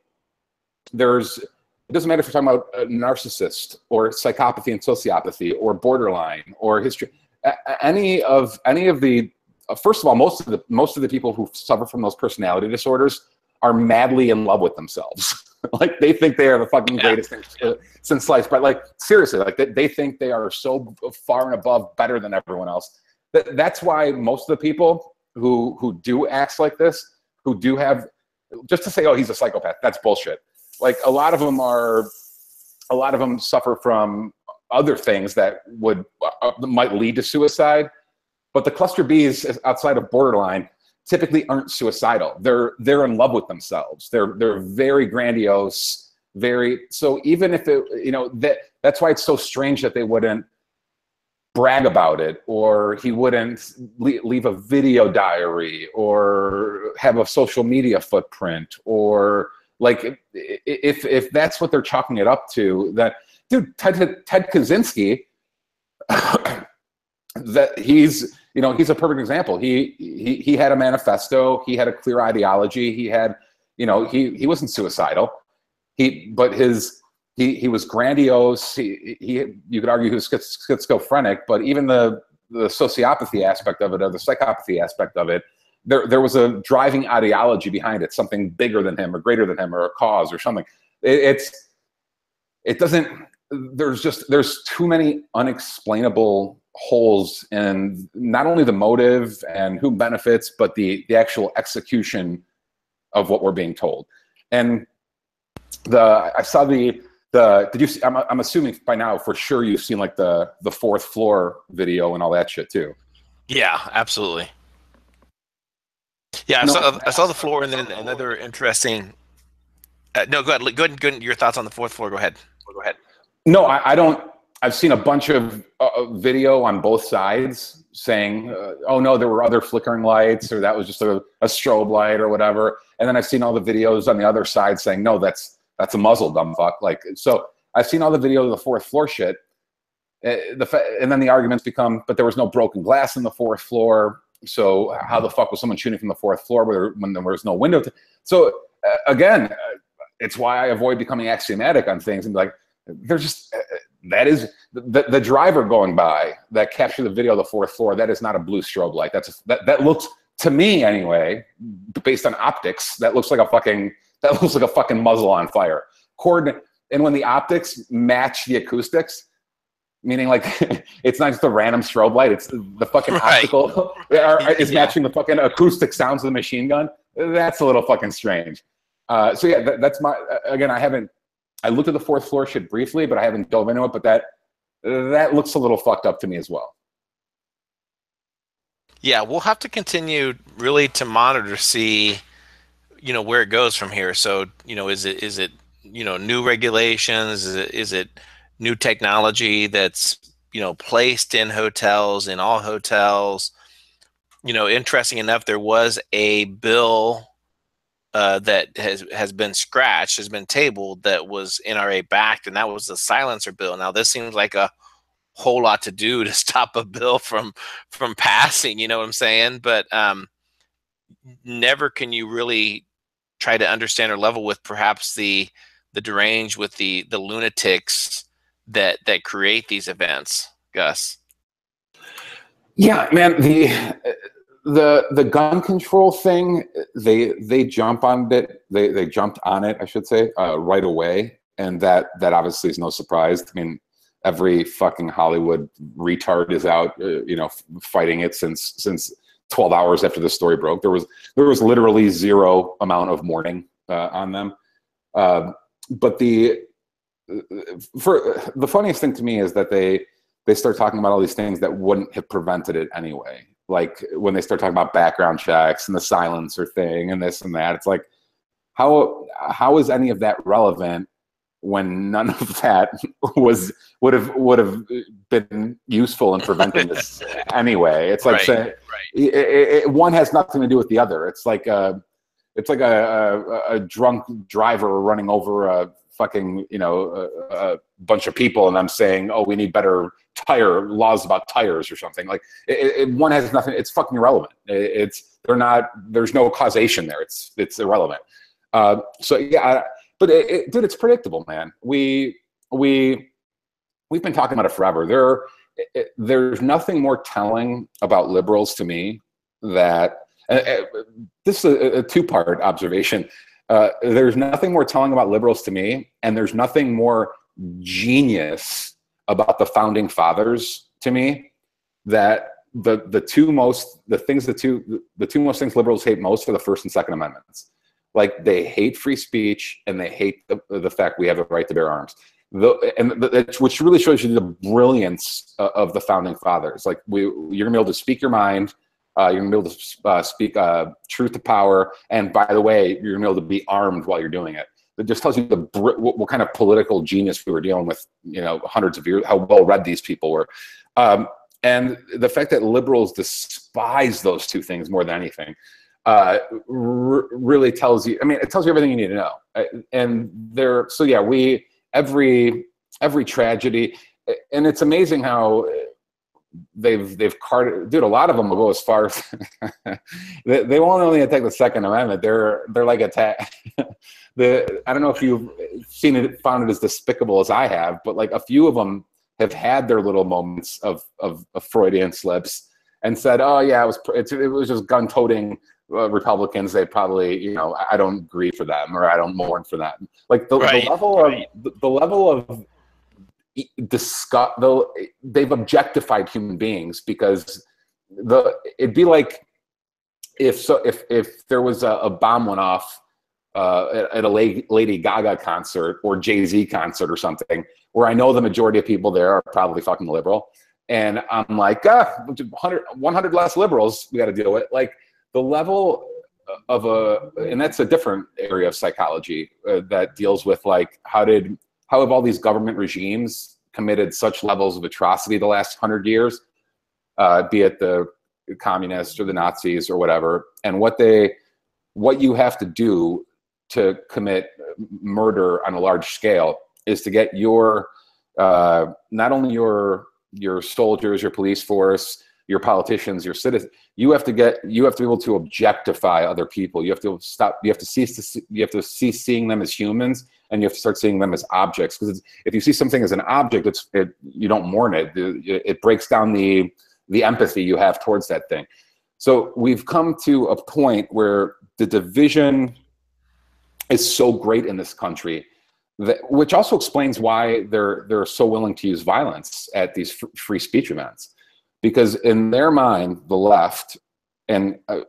it doesn't matter if you're talking about a narcissist or psychopathy and sociopathy or borderline or history. Any of the first of all, most of the people who suffer from those personality disorders are madly in love with themselves. Like they think they are the fucking greatest thing since sliced bread. Like seriously, like they think they are so far and above, better than everyone else. That's why most of the people who do acts like this, who do have, just to say, oh, he's a psychopath, that's bullshit. Like a lot of them suffer from other things that might lead to suicide, but the cluster Bs outside of borderline typically aren't suicidal. They're in love with themselves. They're very grandiose, so even if that's why it's so strange that they wouldn't brag about it, or he wouldn't leave a video diary or have a social media footprint, or like if that's what they're chalking it up to, that dude, Ted Kaczynski, that he's a perfect example. He had a manifesto, he had a clear ideology, he had, he wasn't suicidal. He was grandiose. You could argue he was schizophrenic, but even the sociopathy aspect of it, or the psychopathy aspect of it, there was a driving ideology behind it, something bigger than him or greater than him, or a cause or something. There's too many unexplainable holes in not only the motive and who benefits, but the actual execution of what we're being told. And I saw did you see, I'm assuming by now for sure you've seen like the fourth floor video and all that shit too. Yeah, absolutely. Yeah, I saw the floor, and then another interesting. No, go ahead. Go ahead. Your thoughts on the fourth floor. Go ahead. No, I don't. I've seen a bunch of video on both sides saying, "Oh no, there were other flickering lights, or that was just a strobe light, or whatever." And then I've seen all the videos on the other side saying, "No, that's a muzzle, dumb fuck." Like, so I've seen all the video of the fourth floor shit. And then the arguments become, but there was no broken glass in the fourth floor. So how the fuck was someone shooting from the fourth floor when there was no window? So again, it's why I avoid becoming axiomatic on things and be like, there's just, that is the driver going by that captured the video of the fourth floor. That is not a blue strobe light. That looks, to me anyway, based on optics, that looks like a fucking muzzle on fire. And when the optics match the acoustics, meaning like it's not just a random strobe light, it's the fucking optical is matching the fucking acoustic sounds of the machine gun. That's a little fucking strange. So yeah, that's my, again, I looked at the fourth floor shit briefly, but I haven't dove into it, but that looks a little fucked up to me as well. Yeah, we'll have to continue really to monitor, see, where it goes from here. So, is it new regulations? Is it new technology that's, placed in hotels, in all hotels? Interesting enough, there was a bill that has been scratched, has been tabled, that was NRA backed, and that was the silencer bill. Now, this seems like a whole lot to do to stop a bill from passing, you know what I'm saying? But never can you really try to understand or level with perhaps the deranged, with the lunatics that create these events, Gus. Yeah, man. The gun control thing, they jump on it. They jumped on it, I should say, right away, and that obviously is no surprise. I mean, every fucking Hollywood retard is out, fighting it since 12 hours after the story broke. There was literally zero amount of mourning on them. But the funniest thing to me is that they start talking about all these things that wouldn't have prevented it anyway. Like when they start talking about background checks and the silencer thing and this and that, it's like, how is any of that relevant when none of that would have been useful in preventing this anyway? It's like saying one has nothing to do with the other. It's like a drunk driver running over a fucking a bunch of people, and I'm saying, oh, we need better laws about tires or something. Like one has nothing. It's fucking irrelevant. There's no causation there. It's irrelevant. So yeah, but dude, it's predictable, man. We've been talking about it forever. There's nothing more telling about liberals to me that this is a two-part observation. There's nothing more telling about liberals to me, and there's nothing more genius about the founding fathers to me, that the two most things liberals hate most are the First and Second Amendments. Like, they hate free speech, and they hate the fact we have a right to bear arms. Which really shows you the brilliance of the founding fathers. Like, you're gonna be able to speak your mind. You're gonna be able to speak truth to power, and by the way, you're gonna be able to be armed while you're doing it. It just tells you what kind of political genius we were dealing with, hundreds of years, how well read these people were, and the fact that liberals despise those two things more than anything really tells you. I mean, it tells you everything you need to know. And every tragedy, and it's amazing how they've carted, dude. A lot of them will go as far as they won't only attack the Second Amendment. They're like attack. I don't know if you've found it as despicable as I have, but like a few of them have had their little moments of Freudian slips and said, "Oh yeah, it was just gun-toting Republicans. They probably, I don't grieve for them, or I don't mourn for them." Like the level of disgust, though, they've objectified human beings, because it'd be like if there was a bomb went off at a Lady Gaga concert or Jay-Z concert or something, where I know the majority of people there are probably fucking liberal, and I'm like, 100 less liberals we got to deal with. Like, the level of and that's a different area of psychology that deals with, like, how have all these government regimes committed such levels of atrocity the last 100 years, be it the communists or the Nazis or whatever, and what you have to do to commit murder on a large scale is to get your not only your soldiers, your police force, your politicians, your citizens. You have to be able to objectify other people. You have to stop. You have to cease seeing them as humans, and you have to start seeing them as objects. Because if you see something as an object, you don't mourn it. It breaks down the empathy you have towards that thing. So we've come to a point where the division is so great in this country, which also explains why they're so willing to use violence at these free speech events. Because in their mind, the left, and a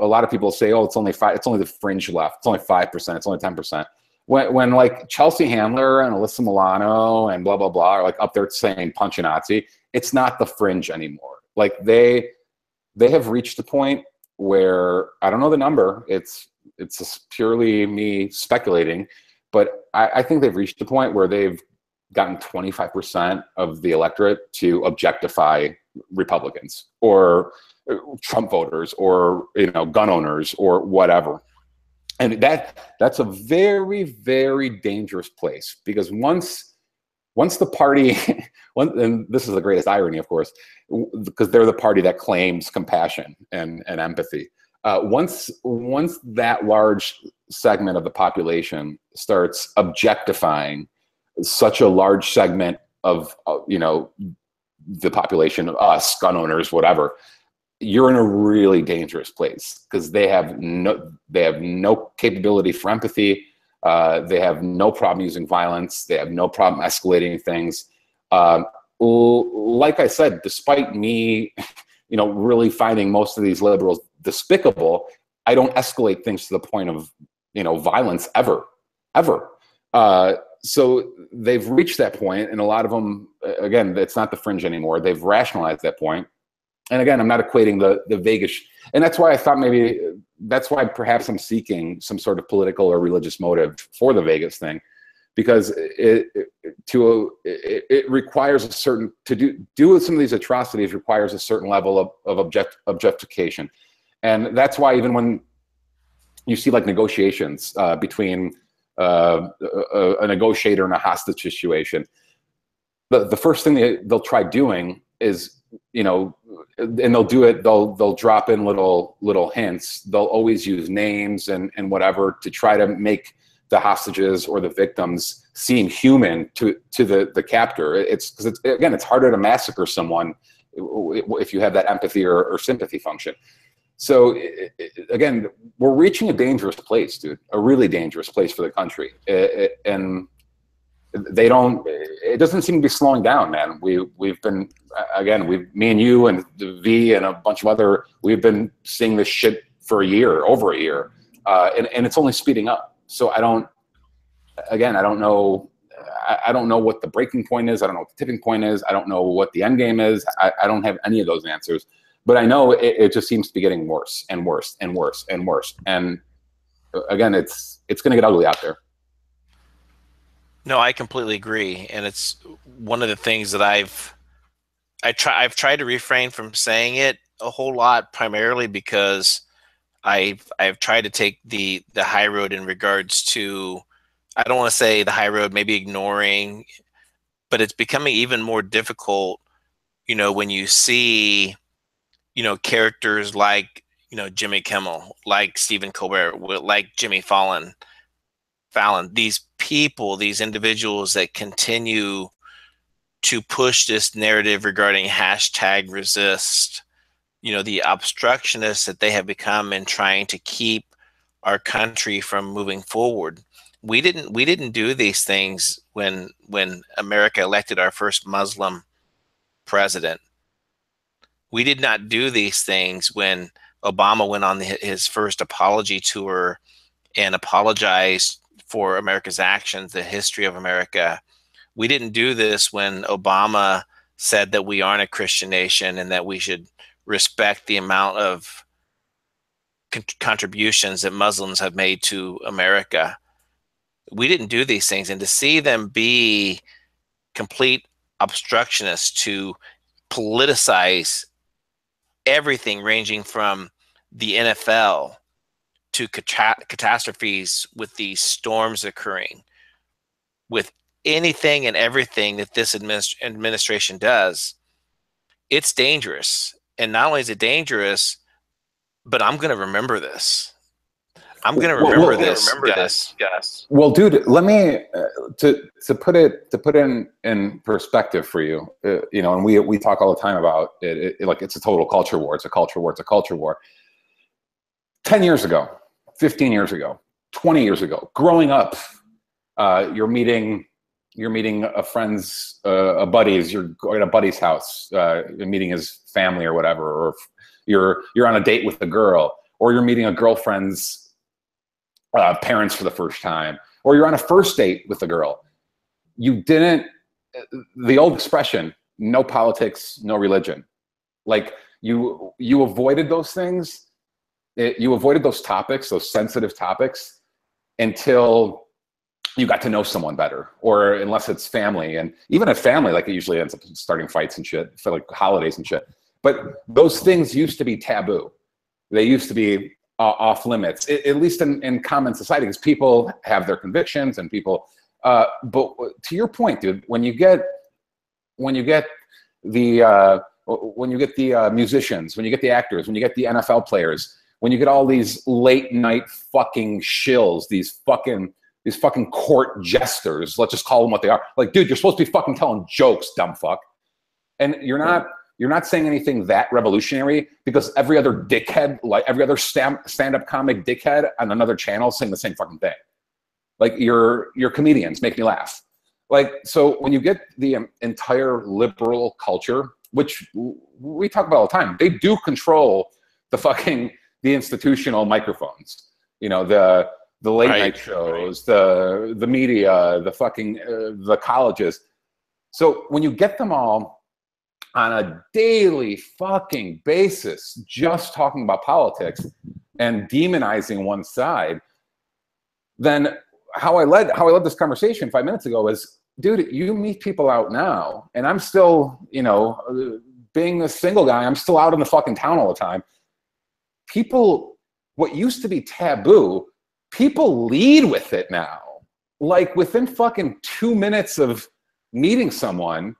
lot of people say, "Oh, it's only the fringe left. It's only 5%. It's only 10%." When like Chelsea Handler and Alyssa Milano and blah blah blah are like up there saying "punch a Nazi," it's not the fringe anymore. Like they have reached a point where, I don't know the number. It's just purely me speculating, but I think they've reached a point where they've gotten 25% of the electorate to objectify Republicans or Trump voters or gun owners or whatever. And that's a very, very dangerous place, because once the party, and this is the greatest irony, of course, because they're the party that claims compassion and empathy. Once that large segment of the population starts objectifying such a large segment of the population, us, gun owners, whatever, you're in a really dangerous place because they have no capability for empathy. They have no problem using violence. They have no problem escalating things. Like I said, despite me, really finding most of these liberals despicable, I don't escalate things to the point of, violence ever. So they've reached that point, and a lot of them, again, it's not the fringe anymore. They've rationalized that point. And again, I'm not equating the Vegas, and that's why I thought that's why perhaps I'm seeking some sort of political or religious motive for the Vegas thing, because it requires a certain, to do some of these atrocities requires a certain level of objectification. And that's why even when you see like negotiations between a negotiator and a hostage situation, the first thing they'll try doing is, and they'll drop in little hints. They'll always use names and whatever to try to make the hostages or the victims seem human to the captor. It's because it's harder to massacre someone if you have that empathy or sympathy function. So again, we're reaching a dangerous place, dude, a really dangerous place for the country. And it doesn't seem to be slowing down, man. We've been, again, me and you and V and a bunch of other, we've been seeing this shit for over a year. And it's only speeding up. So I don't know what the breaking point is. I don't know what the tipping point is. I don't know what the end game is. I don't have any of those answers, but I know it just seems to be getting worse and worse and worse and worse. And again, it's going to get ugly out there. No, I completely agree, and it's one of the things that I've tried to refrain from saying it a whole lot, primarily because I've tried to take the high road in regards to, I don't want to say the high road, maybe ignoring, but it's becoming even more difficult, when you see, characters like, Jimmy Kimmel, like Stephen Colbert, like Jimmy Fallon, these people, these individuals that continue to push this narrative regarding #resist, the obstructionists that they have become in trying to keep our country from moving forward. We didn't do these things when America elected our first Muslim president. We did not do these things when Obama went on his first apology tour and apologized for America's actions, the history of America. We didn't do this when Obama said that we aren't a Christian nation and that we should respect the amount of contributions that Muslims have made to America. We didn't do these things. And to see them be complete obstructionists, to politicize everything ranging from the NFL to catastrophes with these storms occurring, with anything and everything that this administration does, it's dangerous. And not only is it dangerous, but I'm going to remember this. I'm going to remember this, Gus. Well, dude, let me to put it in perspective for you. And we talk all the time about it, like it's a total culture war. It's a culture war. It's a culture war. 10 years ago, 15 years ago, 20 years ago, growing up, you're meeting a friend's, a buddy's, you're going to a buddy's house, you're meeting his family or whatever, or you're on a date with a girl, or you're meeting a girlfriend's parents for the first time, or you're on a first date with a girl. The old expression, no politics, no religion. Like you avoided those things. You avoided those topics, those sensitive topics, until you got to know someone better, or unless it's family. And even at family, like it usually ends up starting fights and shit for like holidays and shit. But those things used to be taboo. They used to be off limits, at least in common society, because people have their convictions and people. But to your point, dude, when you get the musicians, when you get the actors, when you get the NFL players, when you get all these late night fucking shills, these fucking court jesters, let's just call them what they are. Like, dude, you're supposed to be fucking telling jokes, dumb fuck. And you're not saying anything that revolutionary because every other dickhead, like every other stand-up comic dickhead on another channel saying the same fucking thing. Like your comedians make me laugh. Like, so when you get the entire liberal culture, which we talk about all the time, they do control the institutional microphones. You know, the late night shows, the media, the colleges. So when you get them all on a daily fucking basis, just talking about politics and demonizing one side, then how I led this conversation 5 minutes ago is, dude, you meet people out now, and I'm still, you know, being a single guy, I'm still out in the fucking town all the time. People, what used to be taboo, people lead with it now. Like within fucking 2 minutes of meeting someone,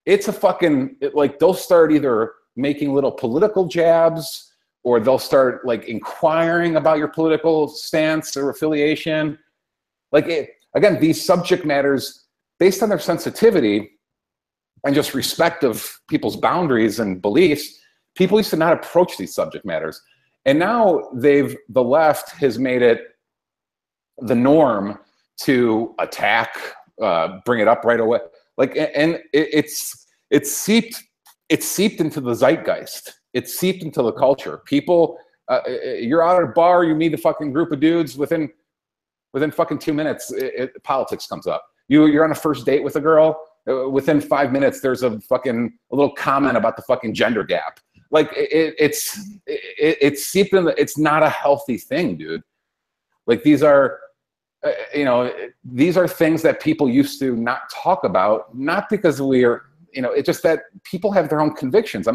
it's a fucking, like they'll start either making little political jabs or they'll start like inquiring about your political stance or affiliation. Like, again, these subject matters, based on their sensitivity and just respect of people's boundaries and beliefs, people used to not approach these subject matters. And now the left has made it the norm to attack, bring it up right away. Like, and it's seeped into the zeitgeist. It's seeped into the culture. People, you're out at a bar, you meet a fucking group of dudes, within fucking 2 minutes, politics comes up. You're on a first date with a girl, within 5 minutes, there's a little comment about the fucking gender gap. Like it's seeped in. It's not a healthy thing, dude. Like these are, these are things that people used to not talk about, not because it's just that people have their own convictions. I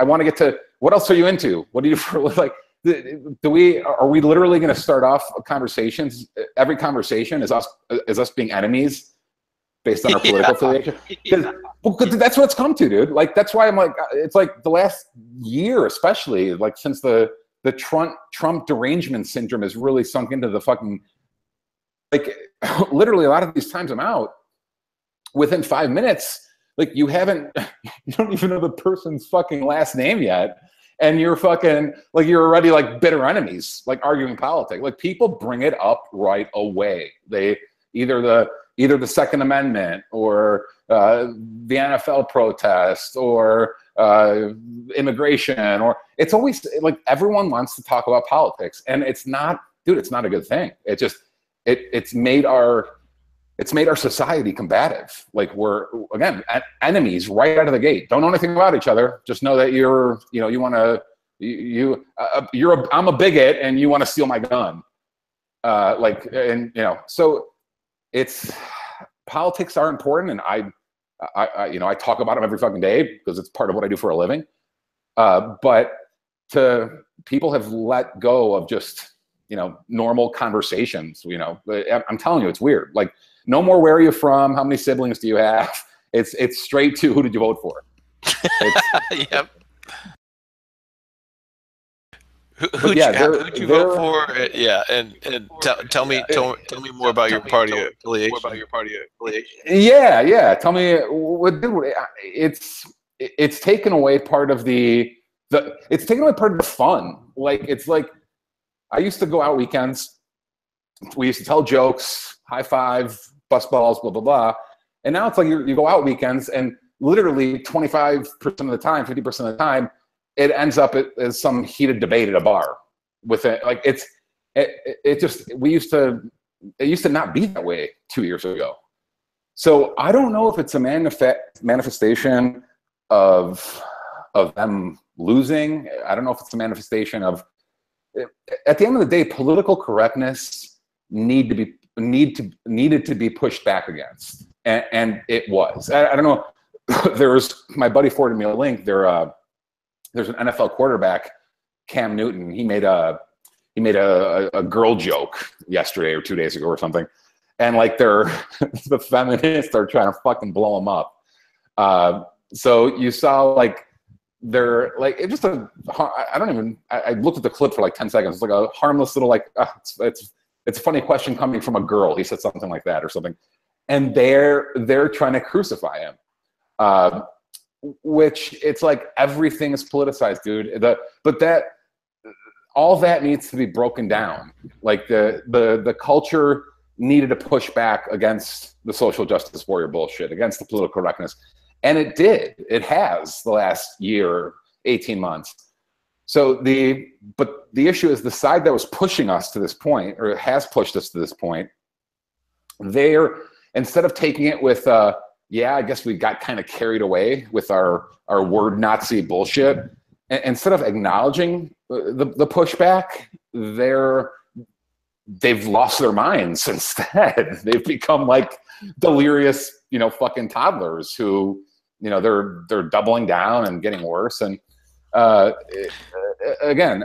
want to get to, what else are you into? What do you for, like? Are we literally going to start off conversations? Every conversation is us being enemies based on our political affiliation. Because that's what it's come to, dude. Like that's why I'm like, it's like the last year, especially like since the Trump derangement syndrome has really sunk into the fucking, like literally a lot of these times I'm out, within 5 minutes, like you don't even know the person's fucking last name yet. And you're fucking, like, you're already like bitter enemies, like arguing politics. Like people bring it up right away. They either the Second Amendment or the NFL protest or immigration, or it's always like everyone wants to talk about politics, and it's not, dude, it's not a good thing. It just it's made our society combative. Like we're, again, enemies right out of the gate. Don't know anything about each other. Just know that I'm a bigot and you want to steal my gun. So it's, politics are important, and I talk about them every fucking day because it's part of what I do for a living. But people have let go of just, normal conversations. I'm telling you, it's weird. Like, no more where are you from, how many siblings do you have? It's straight to who did you vote for? Yep. Who'd you vote for? Yeah, and tell me more about your party affiliation. Yeah. Tell me what, dude. It's taken away part of it's taken away part of the fun. Like it's like I used to go out weekends. We used to tell jokes, high five, bust balls, blah blah blah. And now it's like you go out weekends, and literally 25% of the time, 50% of the time, it ends up as some heated debate at a bar with it. Like it used to not be that way 2 years ago. So I don't know if it's a manifestation of them losing. I don't know if it's a manifestation of, at the end of the day, political correctness needed to be pushed back against. And it was. I don't know. There was, my buddy forwarded me a link. There's an NFL quarterback, Cam Newton. He made a girl joke yesterday or 2 days ago or something, and like the feminists are trying to fucking blow him up. So you saw like they're like, it just I looked at the clip for like 10 seconds. It's like a harmless little like it's a funny question coming from a girl. He said something like that or something, and they're trying to crucify him. which it's like everything is politicized, dude. All that needs to be broken down. Like the culture needed to push back against the social justice warrior bullshit, against the political correctness. And it did. It has the last year, 18 months. So but the issue is the side that was pushing us to this point, or has pushed us to this point, instead of taking it with, I guess we got kind of carried away with our word Nazi bullshit, instead of acknowledging the pushback, they've lost their minds instead. They've become like delirious, fucking toddlers who, they're doubling down and getting worse. And again,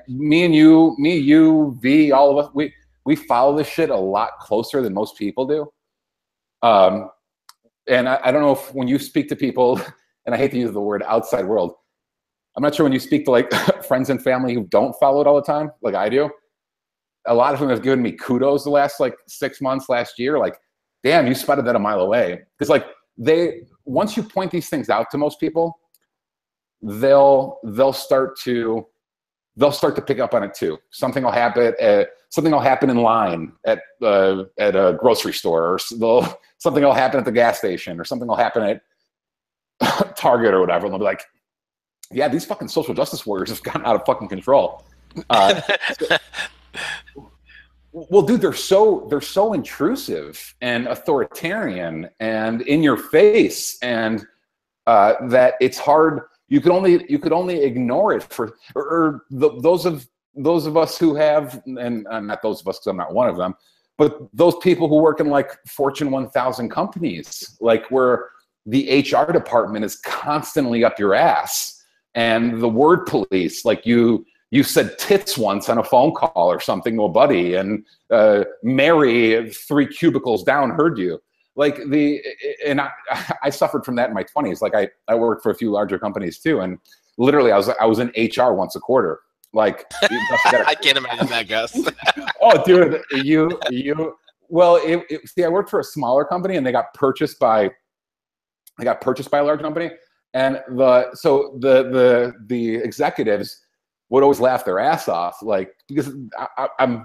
me, you, V, all of us, we follow this shit a lot closer than most people do. And I don't know if when you speak to people, and I hate to use the word outside world, I'm not sure when you speak to like friends and family who don't follow it all the time, like I do, a lot of them have given me kudos the last like 6 months, last year. Like, damn, you spotted that a mile away. Because like once you point these things out to most people, they'll start to pick up on it too. Something will happen. Something will happen in line at a grocery store, or something will happen at the gas station, or something will happen at Target or whatever. And they'll be like, yeah, these fucking social justice warriors have gotten out of fucking control. Well, dude, they're so intrusive and authoritarian and in your face, and that it's hard. You could only ignore it those of us who have, and not those of us because I'm not one of them, but those people who work in like Fortune 1000 companies, like where the HR department is constantly up your ass. And the word police, like you said tits once on a phone call or something to a buddy, and Mary 3 cubicles down heard you. Like I suffered from that in my 20s. Like I worked for a few larger companies too, and literally I was in HR once a quarter. Like I can't imagine that, Gus. Oh, dude, well, see, I worked for a smaller company, and they got purchased by a large company. And the executives would always laugh their ass off, like, because I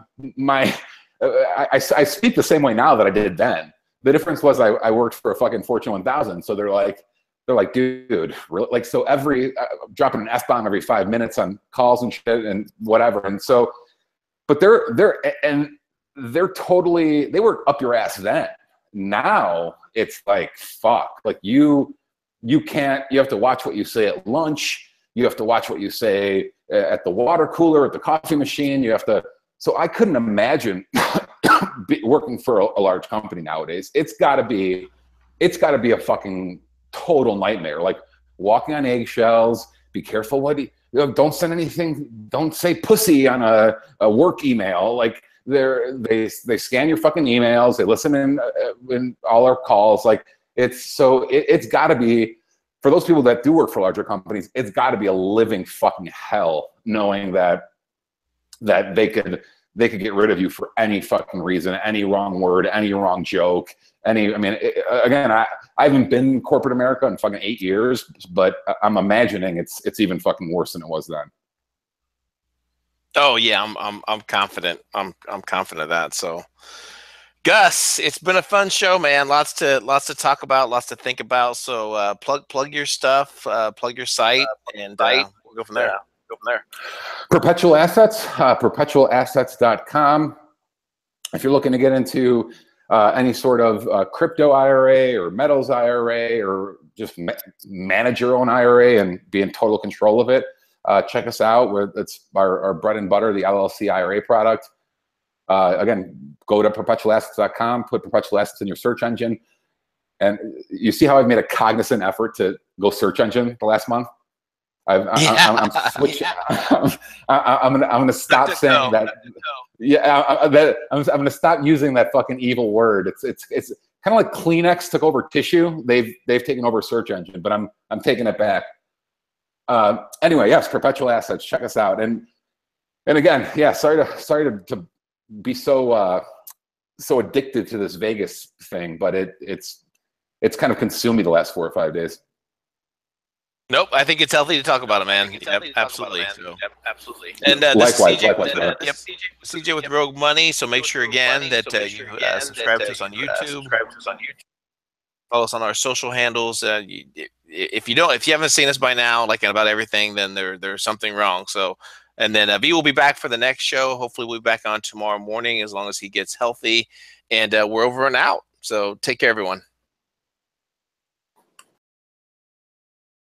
speak the same way now that I did then. The difference was I worked for a fucking Fortune 1000, so they're like, dude, really? Like, so dropping an F-bomb every 5 minutes on calls and shit and whatever. And so, but they were up your ass then. Now it's like, fuck, like you have to watch what you say at lunch. You have to watch what you say at the water cooler, at the coffee machine. So I couldn't imagine working for a large company nowadays. It's gotta be a fucking total nightmare. Like walking on eggshells, be careful don't send anything, don't say pussy on a work email. Like they scan your fucking emails, they listen in all our calls. Like it's gotta be, for those people that do work for larger companies, it's gotta be a living fucking hell knowing that they could get rid of you for any fucking reason, any wrong word, any wrong joke, again, I haven't been in corporate America in fucking 8 years, but I'm imagining it's even fucking worse than it was then. Oh yeah, I'm confident. I'm confident of that. So, Gus, it's been a fun show, man. Lots to talk about, lots to think about. So plug your stuff, plug your site, and we'll go from there. Perpetual Assets, perpetualassets.com. If you're looking to get into any sort of crypto IRA or metals IRA, or just manage your own IRA and be in total control of it, check us out. It's our bread and butter, the LLC IRA product. Again, go to perpetualassets.com, put Perpetual Assets in your search engine. And you see how I've made a cognizant effort to go search engine the last month? I'm switching. I'm going to stop saying that. Yeah, I'm going to stop using that fucking evil word. It's kind of like Kleenex took over tissue. They've taken over search engine, but I'm taking it back. Anyway, yes, Perpetual Assets. Check us out. And again, yeah, sorry to be so addicted to this Vegas thing, but it's kind of consumed me the last 4 or 5 days. Nope, I think it's healthy to talk about it, man. Yep, absolutely. Absolutely. And Likewise, CJ, likewise, brother. yep, CJ with Rogue Money. So make sure again that you subscribe to us on YouTube. Follow us on our social handles. If you haven't seen us by now, like in about everything, then there's something wrong. So, and then V will be back for the next show. Hopefully, we'll be back on tomorrow morning as long as he gets healthy. And we're over and out. So take care, everyone.